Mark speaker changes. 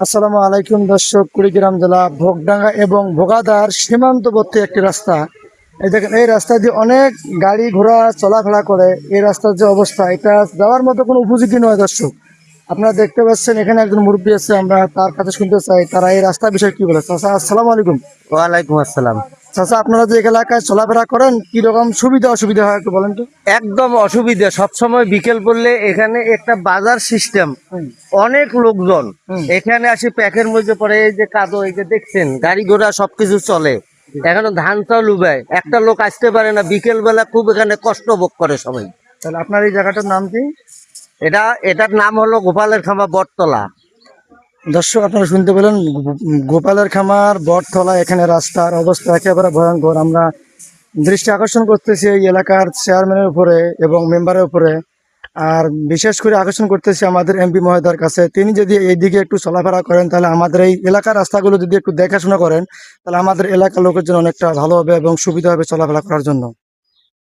Speaker 1: আসসালামু আলাইকুম দর্শক, কুড়িগ্রাম জেলা ভোগডাঙ্গা এবং ভোগাদার সীমান্তবর্তী একটি রাস্তা। এই দেখেন, এই রাস্তা দিয়ে অনেক গাড়ি ঘোড়া চলাফেরা করে। এই রাস্তার যে অবস্থা, এটা যাওয়ার মতো কোনো উপযোগী নয়। দর্শক, আপনারা দেখতে পাচ্ছেন এখানে একজন মুরব্বী আছে, আমরা তার কাছে শুনতে চাই তারা এই রাস্তার বিষয়ে কি বলে। চাচা, আসসালামু আলাইকুম।
Speaker 2: ওয়ালাইকুম আসসালাম।
Speaker 1: চাচা, আপনারা যে এলাকায় চলাফেরা করেন, কি রকম সুবিধা অসুবিধা হয় একটু বলেন তো।
Speaker 2: একদম অসুবিধা, সবসময় বিকেল পড়লে এখানে একটা বাজার সিস্টেম,
Speaker 1: হুম,
Speaker 2: অনেক লোকজন
Speaker 1: হুম।
Speaker 2: এখানে আসি প্যাকের মধ্যে পড়ে। এই যে কাদো, এই যে দেখছেন গাড়ি ঘোড়া সবকিছু চলে। এখানে ধান চাল উবায়, একটা লোক আসতে পারে না বিকেল বেলা, খুব এখানে কষ্ট ভোগ করে সবাই।
Speaker 1: তাহলে আপনার এই জায়গাটার নাম কি?
Speaker 2: এটার নাম হলো গোপালের খামা বটতলা।
Speaker 1: দর্শক, আপনারা শুনতে পেলেন, গোপালের খামার বটতলা। এখানে রাস্তার অবস্থা একেবারে ভয়ঙ্কর। আমরা দৃষ্টি আকর্ষণ করতেছি এই এলাকার চেয়ারম্যানের উপরে এবং মেম্বারের উপরে। আর বিশেষ করে আকর্ষণ করতেছি আমাদের এমপি মহোদয়ের কাছে। তিনি যদি এইদিকে একটু চলাফেরা করেন, তাহলে আমাদের এই এলাকার রাস্তাগুলো যদি একটু দেখাশোনা করেন, তাহলে আমাদের এলাকার লোকের জন্য অনেকটা ভালো হবে এবং সুবিধা হবে চলাফেরা করার জন্য।